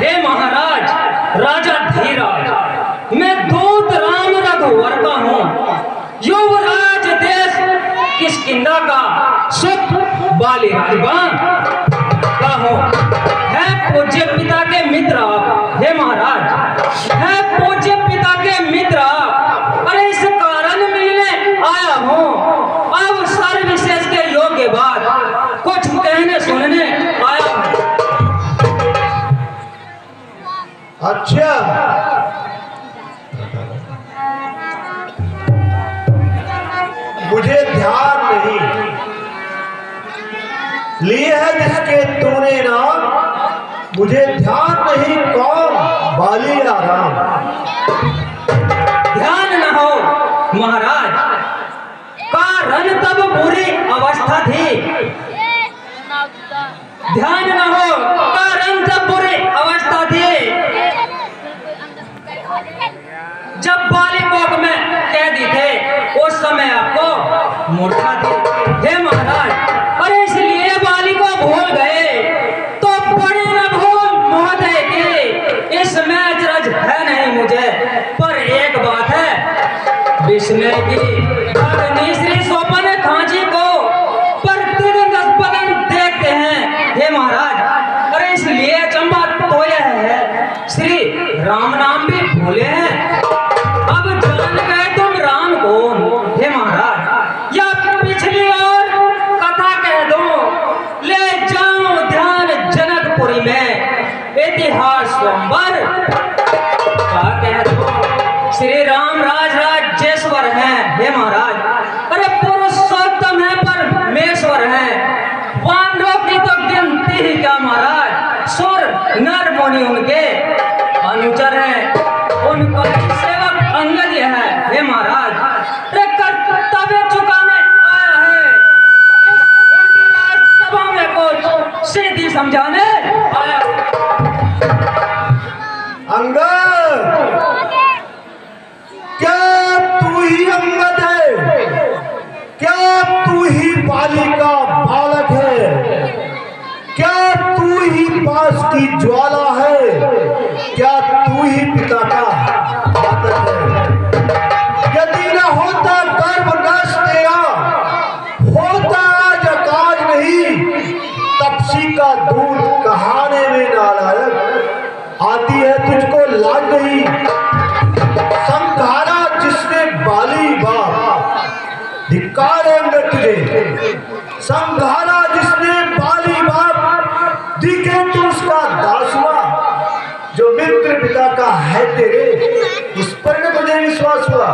हे महाराज, राजा धीराज, मैं दूत राम रघुवर का हूँ। युवराज देश किष्किंधा का सुख बाली राजबान का हूँ। है पूज्य पिता के मित्र आप, हे महाराज, है पूज्य पिता के मित्र आप। अरे इस कारण मिलने आया हूँ। अब सर्वविशेष के योग्य बात कुछ कहने सुनने आया हूँ। अच्छा, मुझे ध्यान नहीं लिए है जिसके तूने नाम, मुझे ध्यान नहीं कौन बाली या राम। ध्यान न हो महाराज, कारण तब बुरी अवस्था थी। ध्यान न हो, कारण तब बुरी अवस्था थी जब बालिकों में कैदी थे। उस समय आपको मूर्छा थी, हे महाराज। अरे इसलिए बाली को भूल गए तो बड़ी न भूल महोदय की। इसमें अचरज है नहीं मुझे, पर एक बात है विस्मय की। अग्नि श्री सोपन खांची को प्रतिदिन अस्पताल देखते हैं, हे महाराज। अरे इसलिए चंबा तो यह है, श्री राम नाम भी भूले हैं। अब जान गए तुम राम कौन, हे महाराज। या पिछली और कथा कह दो, ले जाओ ध्यान जनकपुरी में इतिहास स्वयंवर का कह दो। श्री राम राजेश्वर हैं, हे महाराज। अरे पुरुषोत्तम है, परमेश्वर हैं। वानरों की तो गिनती ही क्या महाराज। सुर नर मुनि उनके अनुचर हैं, उनका सेवक अंगद है, हे महाराज। कर्तव्य चुकाने आया है, इस सभा में कुछ सीधी समझाने आया। अंगद, क्या तू ही अंगद है? क्या तू ही बाली का बालक है? क्या तू ही पास की ज्वाला है? क्या तू ही पिता का आदर है? यदि न होता गर्भनाश तेरा, होता आज अकाज नहीं, तपसी का दूध कहाने में नालायक। आती है तुझको लाज नहीं, संघारा जिसने बाली बाप। धिक्कार है अंगद तुझे, संघारा जिसने बाली बाप। दिखे तू उसका दास हुआ, जो मित्र पिता का है तेरे, उस पर न तुझे विश्वास हुआ।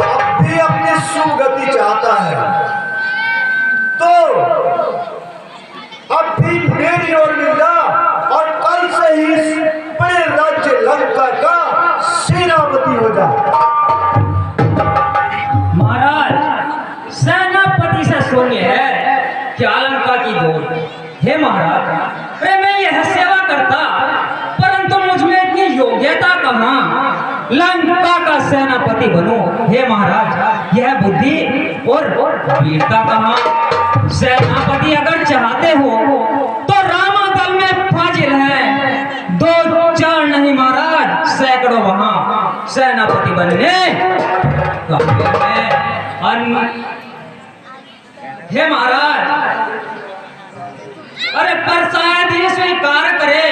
अब भी अपनी सुगति चाहता है तो अब भी मेरी ओर मिल जा, और कल से ही इस बड़े राज्य लंका का सेनापति हो जा। महाराज, सेनापति से शून्य है क्या लंका की दौड़, हे महाराज। अरे मैं यह सेवा करता, परंतु मुझमें इतनी योग्यता कहाँ लंका का सेनापति बनूं, हे महाराज। यह बुद्धि और वीरता कहाँ। सेनापति अगर चाहते हो तो रामादल में फाजिल है, 2-4 नहीं महाराज, सैकड़ों वहां सेनापति बनने हे महाराज। अरे पर शायद ये स्वीकार करे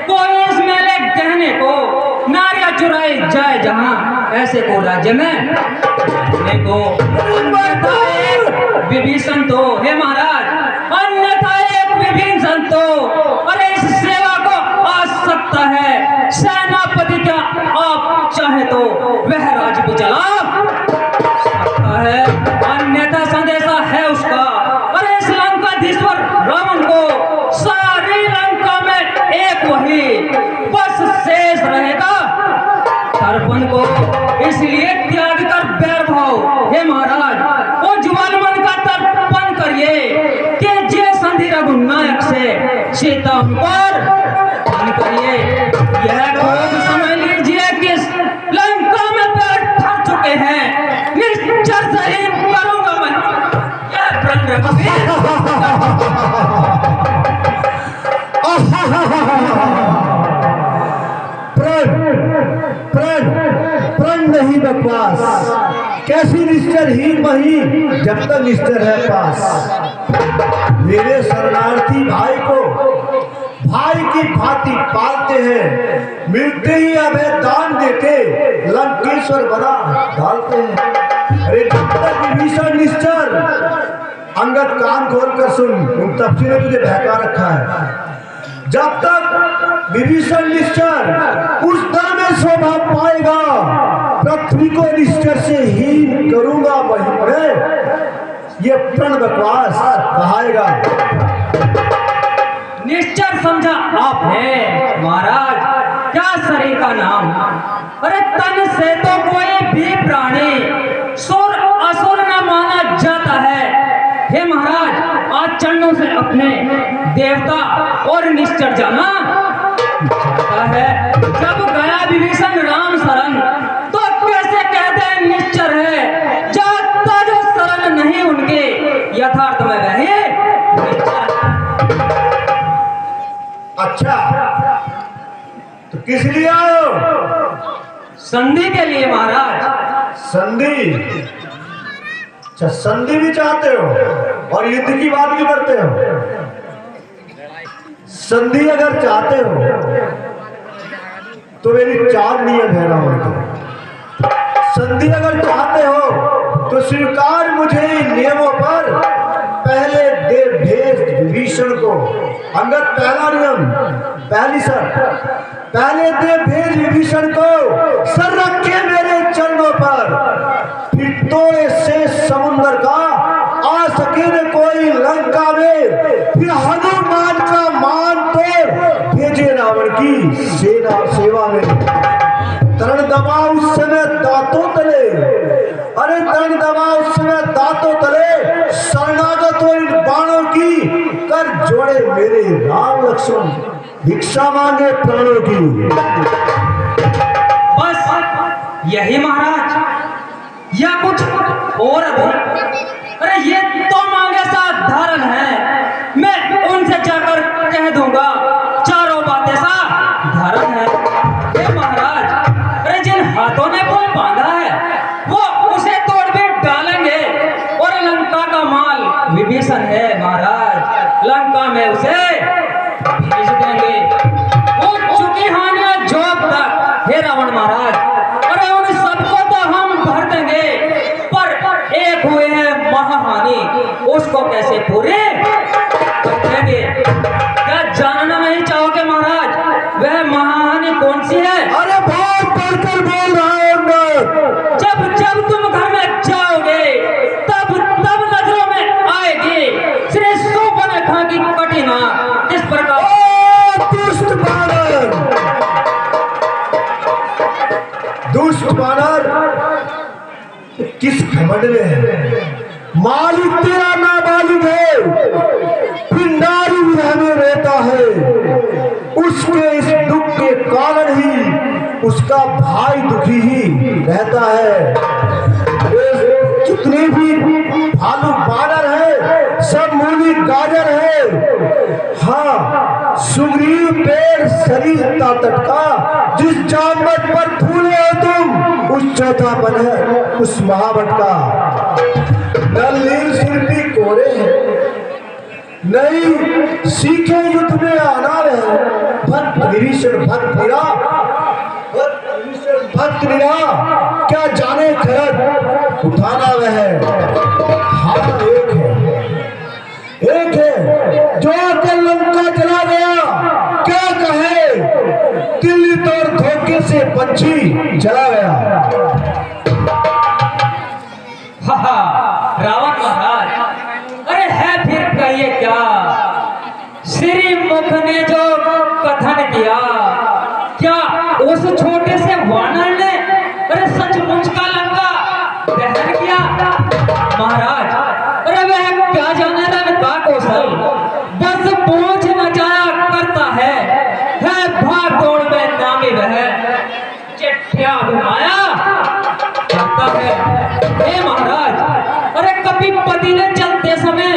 कोई इस मेले गहने को, नारिया चुराई जाए जहां, ऐसे को राज्य में को विभीषण तो, हे महाराज, अन्यथा एक विभीषण तो। अरे इस सेवा को आ सकता है सेनापति, क्या आप चाहे तो वह राज्य भी चला सकता है, अन्यथा संदेशा है उसका। अरे इस लंकाधीश्वर रावण को सारी लंका में एक वही बस शेष रहेगा, तर्पण को। इसलिए त्याग कर बैर भाव, हे महाराज, उज्ज्वल मन का तर्पण करिए कि जे संधि रघुनायक से सीता पर करिए। यह लोग समझ लीजिए कि लंका में पैर ठग चुके हैं, निश्चर सही करूंगा मैं। यह प्रण रखिए। ऐसी निश्चर ही वही जब तक निश्चर है पास। मेरे शरणार्थी भाई को भाई की भांति पालते हैं, मिलते ही अभय दान देके लंकेश्वर बना डालते हैं। अरे जब तक विभीषण निश्चर, अंगद कान खोल कर सुन, उन तपसी ने तुझे बहका रखा है। जब तक विभीषण निश्चर उस दर में शोभा पाएगा, पृथ्वी को निश्चर से हीन करूंगा वहीं पर ये प्रण बकवास कहाएगा। निश्चर समझा आपने महाराज, क्या शरीर का नाम। अरे तन से तो कोई भी प्राणी सुर असुर न माना जाता है। हे महाराज, आज चरणों से अपने देवता और निश्चर जाना जाता है। जब गया विभीषण राम शरण, तो कैसे कहते हैं निश्चर है। जाता जो शरण नहीं उनके, यथार्थ में वही निश्चर। अच्छा, तो किस लिए आए हो? संधि के लिए महाराज। संधि? अच्छा, संधि भी चाहते हो और युद्ध की बात भी करते हो। संधि अगर चाहते हो तो मेरी 4 नियम है रावण के। संधि अगर चाहते हो तो स्वीकार मुझे इन नियमों पर। पहले दे भेज विभीषण को। अंगद, पहला नियम, पहली शर्त, पहले दे भेज विभीषण को, सर रखे मेरे चरणों पर। फिर तोड़े से समुद्र का आ सके न कोई लंका में। फिर हनुमान का मान तोड़ भेजे रावण की सेना सेवा में। तरण दबा उस समय दांतों तले, अरे तरण दबा उस समय दांतों तले। शरणागत हो इन बाणों की, कर जोड़े मेरे राम लक्ष्मण, भिक्षा मांगे प्राणों की। बस यही महाराज, या कुछ और अधिक? अरे ये तो मांगे साधारण है, मैं उनसे जाकर कह दूंगा। चारों बातें साधारण है। हे महाराज, अरे जिन हाथों ने पुल बांधा है वो उसे तोड़ भी डालेंगे, और लंका का माल विभीषण है महाराज, लंका में उसे भेज देंगे। वो चुकी हानियां जो अब तक, हे रावण महाराज, अरे उन सबको तो हम भर देंगे, पर एक हुए हैं महाहानि, उसको कैसे पूरे कर देंगे। क्या जानना नहीं चाहोगे महाराज, वह महाहानि कौन सी है? अरे बहुत बढ़कर बोल रहा है अंगद। जब जब तुम घर में जाओगे, तब तब नजरों में आएगी श्री सूर्पनखा की कटिना। इस प्रकार दुष्ट बानर, दुष्ट बानर, किस घमंड में है? मालिक तेरा नाबालिग है, पिंडारी विरह में रहता है। उसके इस दुख के कारण ही उसका भाई दुखी ही रहता है। जितने भी भालू बानर है सब मूली गाजर है। हाँ, सुग्रीव पेड़ शरीर ताकत का, जिस जामवट पर फूले हो तुम, उस चौथापन है उस महावट का। नलिन शिल्पी कोरे हैं, नहीं सीखे युद्ध में आना है। भक्त विभीषण भक्त निरा, भक्त निरा, क्या जाने खरद उठाना वह। हाँ, एक है जो आकर लंका चला गया, क्या कहे, दिल्ली तोड़ धोखे से पंछी चला गया। रावण महाराज, अरे है फिर कहिए क्या, श्री मुख ने जो कथन किया, क्या उस छोटे से वानर ने अरे सचमुच का लंका दहन किया? महाराज, अरे वह क्या जाने रन का कौशल, बस पहुंच न जाया करता है भाग दौड़ में नामी वह, चिट्ठियां घुमाया करता है। हे महाराज, अरे कभी पति ने चलते समय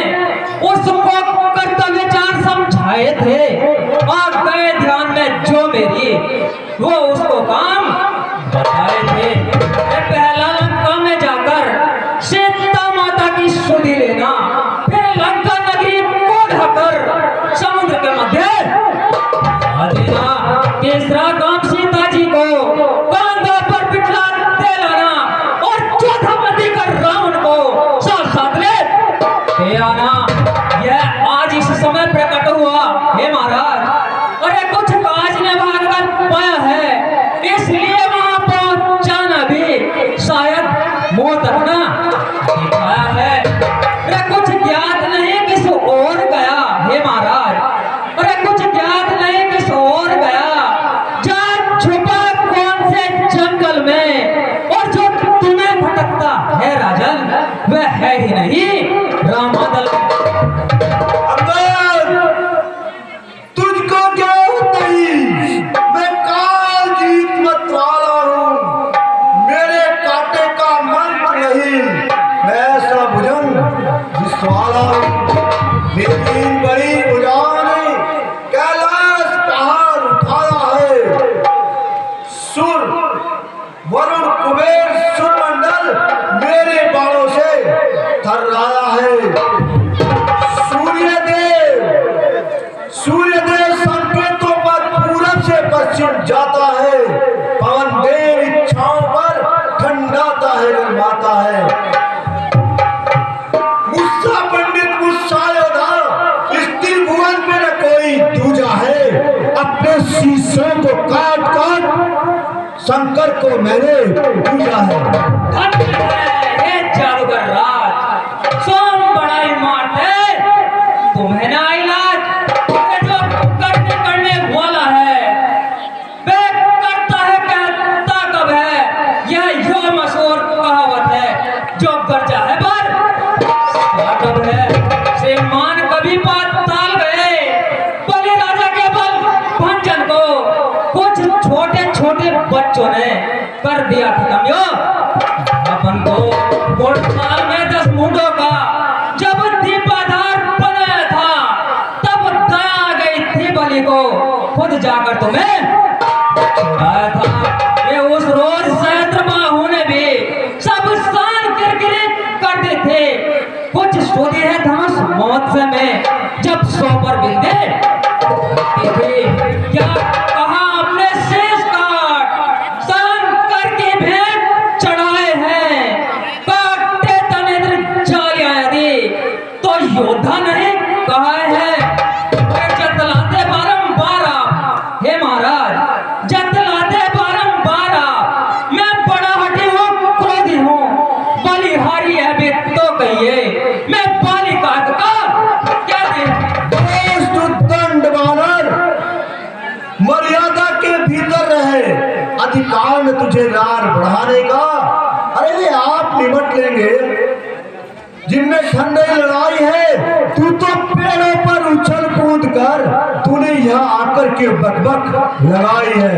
उसको कर्तव्य चार समझाए थे, आ गए ध्यान में जो मेरी, वो उसको काम बताए थे। पहला लंका में जाकर देना। तीसरा काम सीता जी को कांधों पर बिठलाते लाना और चौथा मंदी कर रावण को साथ साथ ले आना। यह आज इस समय प्रकट हुआ हे महाराज। और ये कुछ काज ने भागकर पाया है, इसलिए वहां पहुंच जाना भी शायद मौत अपना दिखाया है। अरे कुछ ज्ञात नहीं किस और गया हे महाराज। अरे कुछ ज्ञात नहीं किस और गया, जा छुपा कौन से जंगल में, और जो तुम्हें भटकता है राजन वह है ही नहीं रामादल। तुझको क्या नहीं, मैं काल जीत मत वाला हूँ, मेरे कांटे का मंत्र नहीं, मैं ऐसा भुजंग जिस वाला हूँ। मेरी बड़ी भुजाओं ने कैलाश पहाड़ उठाया है, सुर वरुण कुबेर सुरमंडल मेरे बाणों से थर्राया है। सूर्यदेव संकेतों पर पूरब से पश्चिम जाता है, पवन देव इच्छाओं पर ठंडाता है गरमाता है। मुस्सा पंडित मुस्सा योद्धा, इस त्रिभुवन में न कोई दूजा है। अपने शीशों को काट काट शंकर को मैंने पूजा है। जादूगर राज सोम बड़ाई मारते तुम्हें ना इलाज। जो करने वाला है वे करता है कहता कब है, यह यो मशहूर कहावत है। जो गरजा है पर कब है, श्रीमान कभी पाताल गए, बलि राजा के बल भंजन को कुछ छोटे छोटे बच्चों ने कर दिया खत्म। यो अपन को साल में 10 मुंडों का जब दीपाधार बनाया था, तब दया आ गई थी बलि को, खुद जाकर तुम्हें छुड़ाया था। ये उस रोज सहस्त्रबाहु ने भी सब शान किरकिरी कर दी थे। कुछ सोती है धनुष मौत से में जब 100 पर बिंदे क्या कहा अपने शेष काट शंकर की भेंट चढ़ाए हैं। काटते तनेन्द्र जालियां यदि तो योद्धा नहीं कहा है। जतलाते बारंबार हे महाराज, जतलाते बारंबार मैं बड़ा हठी हूँ, क्रोधी हूँ, बलिहारी है भी तो कहिए मैं बाली काट का क्या दंड बानर मर्यादा के भीतर रहे, अधिकार न तुझे रार बढ़ाने का। अरे आप निपट लेंगे, जिनमें ठंडी लड़ाई है, तू तो पेड़ों पर उछल कूद कर तूने यहाँ आकर के बकबक लगाई है।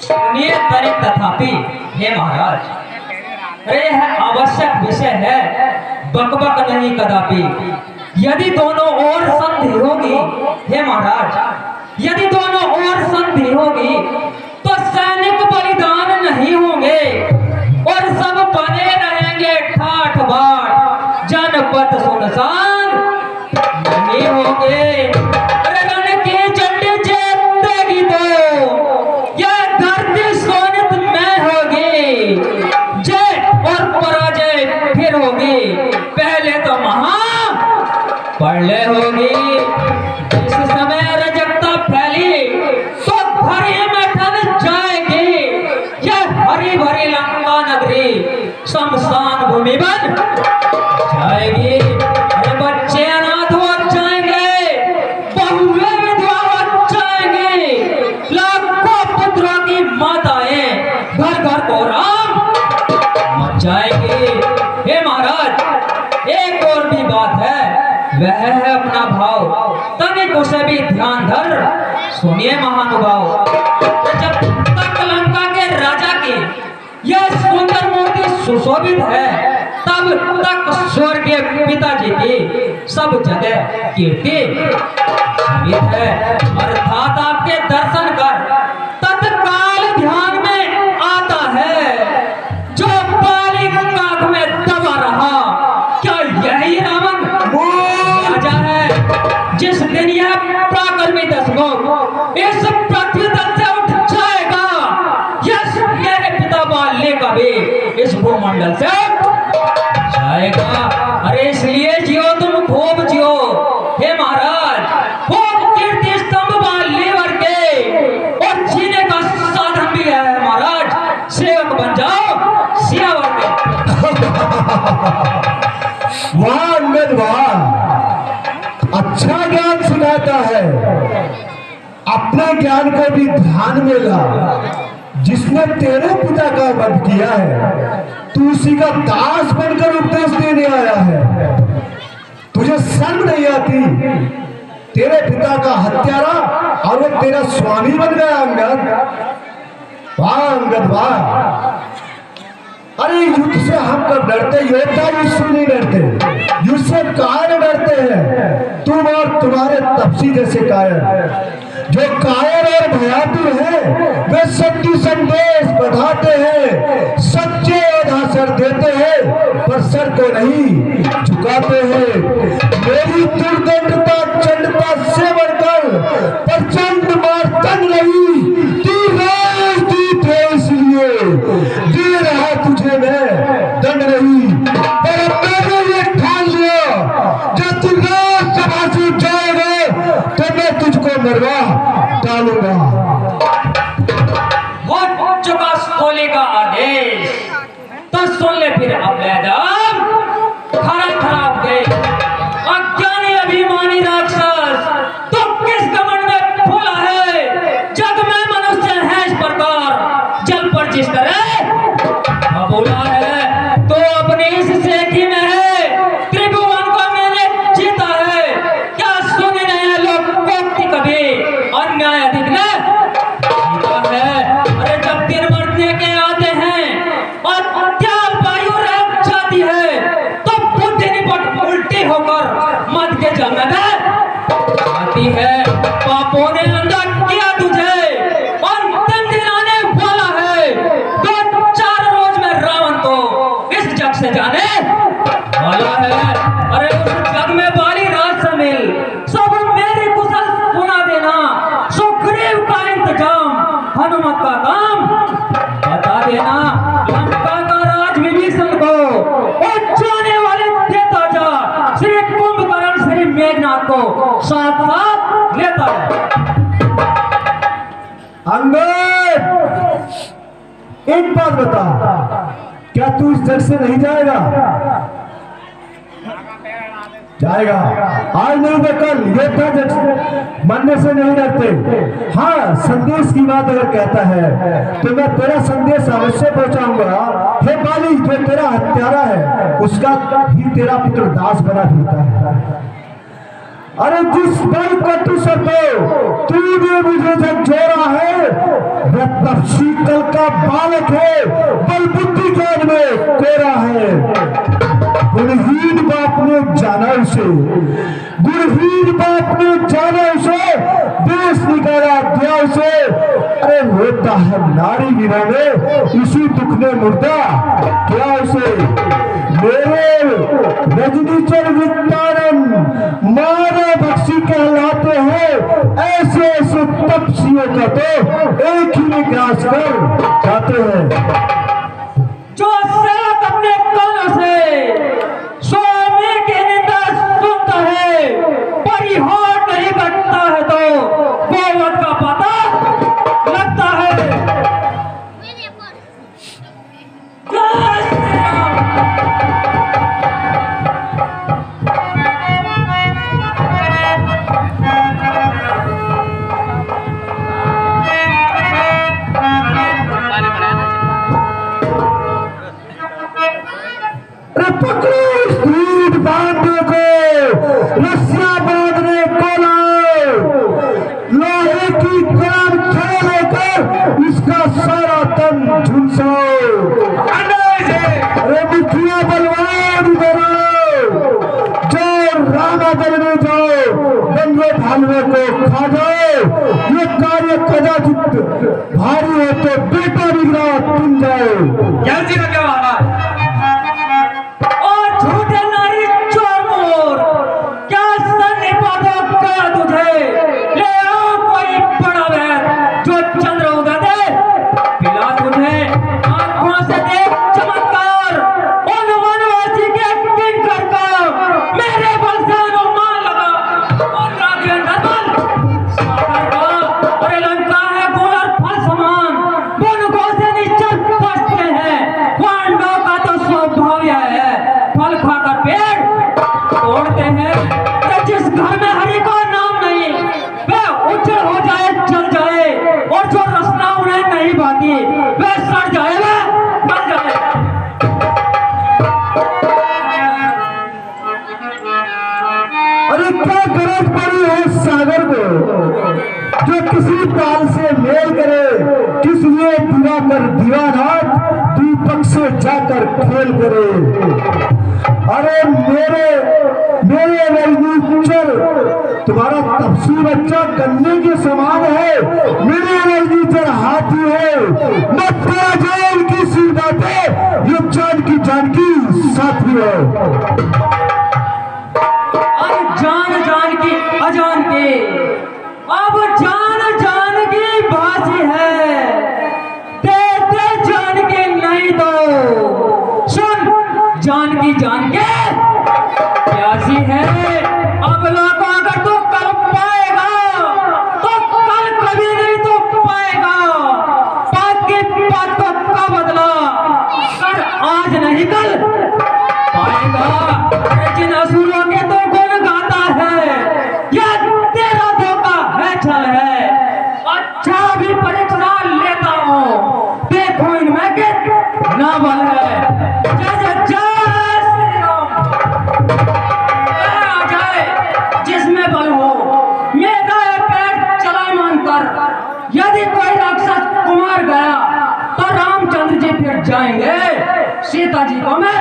सुनिए तनिक तथापि हे महाराज, अरे यह आवश्यक विषय है, बकबक नहीं कदापि। यदि दोनों ओर संधि होगी हे महाराज, यदि दोनों ओर संधि होगी तो सैनिक बलिदान नहीं होंगे और सब बने रहेंगे ठाठ बाट, जनपद सुनसान नहीं होंगे। रण की चंडी जीतेगी तो यह धरती सोनित में होगी, जय और पराजय फिर होगी, पहले तो महा पढ़ले होगी। इस समय रजकता फैली तो भरी में ठन जाएगी, यह हरी भरी लंका नगरी शमशान भूमि बन जाएगी। अरे बच्चे अनाथ हो जाएंगे, बहुएं विधवा हो जाएंगी, लाखों पुत्रों की माताएं घर घर को राम मच जाएगी। हे महाराज, एक और भी बात है, वह है अपना भाव, तनिक उसे भी ध्यान धर सुनिए महानुभाव। जब तक लंका के राजा की यह सुंदर मूर्ति सुशोभित है, तब तक स्वर्गीय पिताजी की सब जगह कीर्ति जीवित है। अर्थात आपके दर्शन कर तत्काल ध्यान में आता है, जो बाली काख में दबा रहा, क्या यही रावण राजा है जिस दिन यह प्राकल्पित वाह अंगद वाह, अच्छा ज्ञान सिखाता है। अपने ज्ञान को भी ध्यान में ला। जिसने तेरे पिता का वध किया है तू उसी का दास बनकर उपदेश देने आया है। तुझे शर्म नहीं आती? तेरे पिता का हत्यारा और वो तेरा स्वामी बन गया अंगद। वाह अंगद वाह। अरे युद्ध से हम कब डरते? योद्धा युद्ध से नहीं डरते, युद्ध से कायर डरते हैं। तुम और तुम्हारे तपसी जैसे कायर। जो कायर और भयातुर है वे सत्य संदेश बढ़ाते हैं, सच्चे आधार देते हैं पर सर को नहीं झुकाते हैं। मेरी दुर्दंडता चंडता से बढ़कर प्रचंड मार्तंड रही। तू राजदूत है इसलिए दे रहा तुझे मैं दंड नहीं। पर मैंने ये ठान लिया जब तू राजसभा से जाएगा तो मैं तुझको मरवा डालूंगा। हो चुका सोले का आदेश, तो सुन ले फिर अब मैदान खरा खराब गए। अज्ञानी अभिमानी राक्षस तो किस घमंड में फूला है? जग में मनुष्य है इस प्रकार जल पर जिस तरह बोला है तो अपने इस सेठी में है। त्रिभुवन को मैंने जीता है, क्या सुने नहीं लोग कोक्ति कभी अन्याय अधिक ने जीता है। अरे जब दिन मरने के आते हैं और त्याग वायु रह जाती है तो बुद्धि निपट उल्टी होकर मत के जल में आती है। पापों ने अंधा किया तुझे और दिन आने वाला है। 2-4 रोज में रावण तो इस जग से जाने वाला है। अरे उस जग में बाली राज से मिल सब मेरी कुशल सुना देना। सुग्रीव का इंतजाम हनुमत का काम बता देना। लंका का राज विभीषण को और जाने वाले देता जा। श्री कुंभकर्ण श्री मेघनाथ को साथ साथ लेता है। अंगद एक बात बता, क्या तू इस जग से नहीं जाएगा? जाएगा। आज नहीं तो कल। योद्धा जग मरने से नहीं डरते। हाँ, संदेश की बात अगर कहता है तो मैं तेरा संदेश अवश्य पहुंचाऊंगा। हे बाली, जो तेरा हत्यारा है उसका ही तेरा पुत्र दास बना देता है। अरे जिस बल कटु सतो तूने मुझे झकझोरा है वह तपसी कल का बालक है, बल बुद्धि ज्ञान में कोरा है। गुणहीन बाप ने जाना उसे, गुणहीन बाप ने जाना उसे, देश निकाला दिया उसे। अरे रोता है नारी गिरा में इसी दुख ने मुर्दा क्या उसे। मेरे रजनीचर विद्वान मानव भक्षी कहलाते हैं। ऐसे ऐसे तपस्वियों का तो एक ही में ग्रास कर जाते हैं। जो सेवक अपने कानों से स्वामी की निंदा सुनता है परिहार नहीं करता है तो गोवध का पता लगता है। जय श्री राम। बांधने को रस्सियां बांधने को लाओ, लोहे की कलम खड़े लेकर इसका सारा तन झुलसाओ। अरे मुखिया बलवान बनो, जो रामा दल में जाओ बंदे भालवे को खा जाओ। ये कार्य कदाचित भारी हो तो बेटा बिगड़ा तुम जाओ। क्या वाला झूठे नारी चोर मोर क्या सन्निपातो क्या तुझे। ले आओ कोई बड़ा वैद जो चंद्र उगा दे पिला तुझे। आंखों से देख चमत्कार उन वनवासी के किंकर का मेरे बल से अनुमान लगा। और राघवेंद्र बल सागर का अरे लंका है गोलर फल समान। हो जाए जल जाए, और जो रसना उन्हें नहीं भाती वह सड़ जाए, वह गल जाए। अरे क्या गरज पड़ी है सागर को, जो किसी ताल से मेल करे, किस लिए दिवा कर दीवानाथ दीपक से जाकर खेल करे। अरे मेरे मेरे रजनीचर तुम्हारा तपसी बच्चा गन्ने के समान है, मेरे रजनीचर हाथी है, मत तेरा जेल की सीधा पे ये चांद की जानकी साथी है। जान जान की अजान के, अब जान जान की बाजी है, देते जान के नहीं तो सुन जान की जान के प्यासी है। अब लोगों अगर तू कल पाएगा तो कल कभी नहीं तो पाएगा, बात की बात को का बदला कर आज नहीं कल पाएगा। जिन असुरों के तो गुण गाता है, यह तेरा धोखा है, छल है। अच्छा भी परीक्षा लेता हूँ, देखो इनमें कितना बल है। जय जय जय श्री राम। आ जाए जिसमें बल हो, मेरा ये पैर चलाए मानकर, यदि कोई राक्षस कुमार गया तो रामचंद्र जी फिर जाएंगे, सीता जी को मैं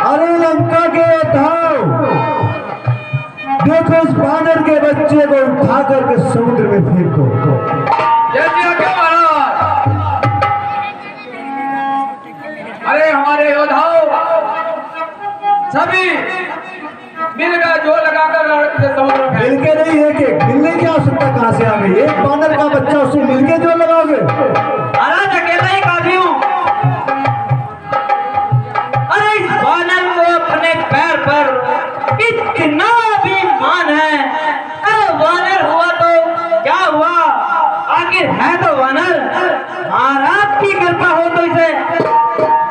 अरे लंका के उठाओ, देखो उस बानर के बच्चे को उठा करके समुद्र में फेंको। अरे हमारे योद्धाओं सभी मिलकर जो लगाकर समुद्र में मिलके नहीं है कि मिलने की आवश्यकता कहां से आ गई, एक बानर का बच्चा उससे मिलके जो लगाओगे। महाराज अकेला ही काफी हूँ। अरे इस वानर को अपने पैर पर इतना अभिमान है। अरे वानर हुआ तो क्या हुआ, आखिर है तो वानर। महाराज की कृपा हो तो इसे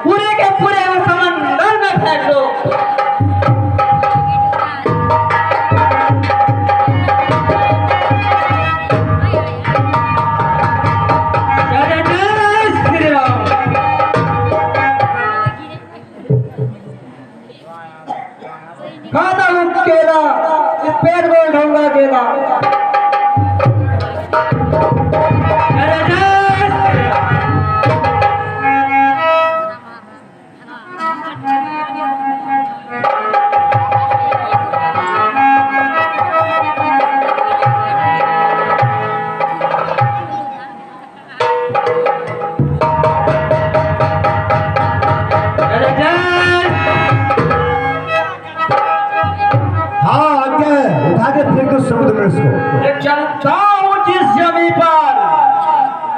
पूरे के पूरे समंदर में फेंक दो। खाता हूँ केला, इस पेट को उठाऊंगा केला। हाँ आज्ञा है, उठा के फेंको समुद्र में इसको। चलता हूँ जिस जमीन पर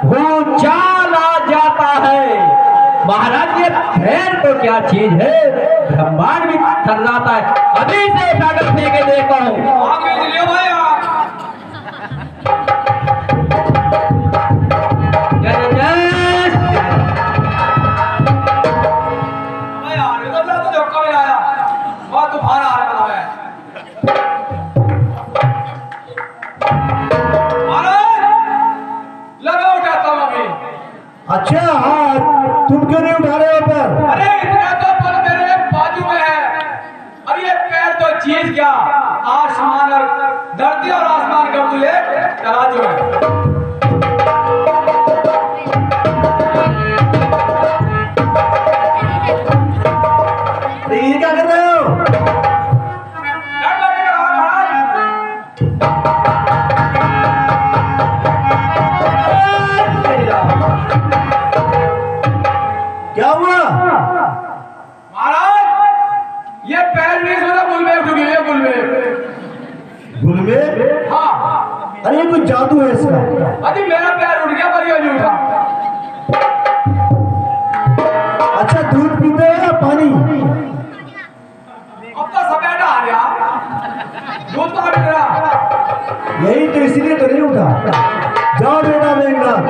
भूचाल आ जाता है। महाराज ये पैर तो क्या चीज है, ब्रह्मांड भी थर जाता है। अभी से उठाकर फेंके देखता हूँ। आगे लियो भाई जय जय भाई यार ये तो धक्का में आया, बहुत तूफान आ रहा है। लगा उठाता हूँ अभी। अच्छा हाँ, तुम क्यों नहीं उठा रहे हो पैर? अरे इतना तो पल मेरे बाजू में है, अब ये पैर तो चीज क्या, आसमान और धरती और आसमान का तुझे तराजू है। तो ये क्या कर रहे हो? डर लगेगा महाराज। क्या हुआ? महाराज ये पैर नहीं सोचा, गुल में उठ गई है, गुल में। गुल में? हाँ अरे ये कुछ जादू है इसका। अभी मेरा पैर उठ गया पर ये नहीं उठा। अच्छा दूध पीते हो या पानी? अब तो सफेदा आ गया, दूध तो हट गया। यही तो, इसलिए तो नहीं उठा। जाओ बेटा मेघनाथ।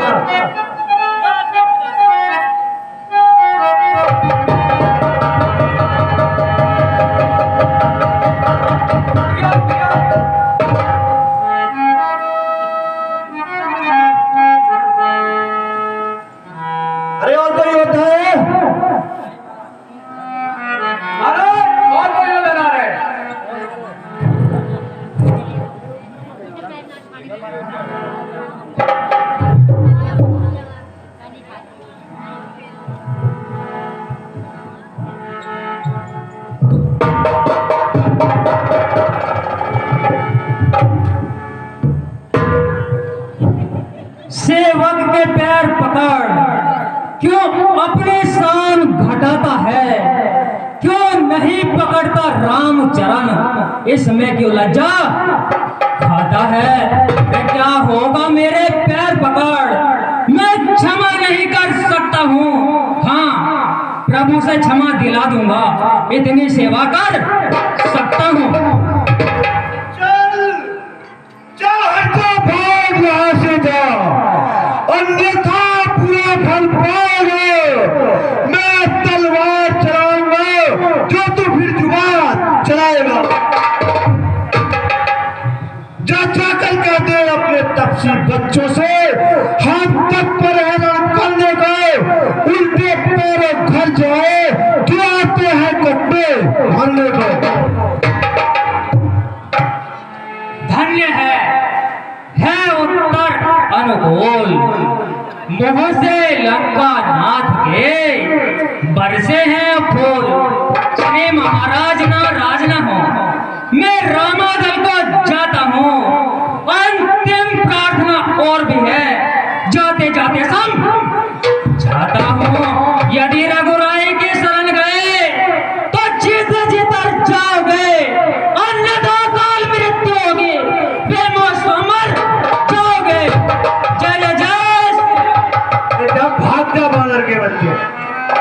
अरे और कोई होता है? अरे और कोई योद्धा ना रहे। सेवक के पैर पकड़, क्यों अपने शान घटाता है? क्यों नहीं पकड़ता राम चरण? इसमें क्यों लज्जा खाता है? क्या होगा मेरे पैर पकड़? मैं क्षमा नहीं कर सकता हूँ। हाँ, प्रभु से क्षमा दिला दूंगा, इतनी सेवा कर सकता हूँ। चल चाहे तो भाग यहाँ से जा, अन्यथा पूरा फल पाओगे। मैं तलवार चलाऊंगा जो तू फिर जुबान चलाएगा। जा कर कह दे अपने तपसी बच्चों से, हम तक पर हैरान करने गए, उल्टे पैरों घर जाए, क्यों आते हैं कट्टे मरने को। धन्य है उत्तर अनुकूल। मुंह से लंका नाथ के बरसे हैं फूल। चाहे महाराज ना राज ना हो, मैं रामादल को जाता हूँ। अंतिम प्रार्थना और भी है, जाते जाते सम जाता हूँ। यदि रघुराय के शरण गए तो जीत जीतर जाओगे, अन्यथा काल मृत्यु होगी, बेमौसमर जाओगे। जय जय जय। भाग जा बानर के बच्चे।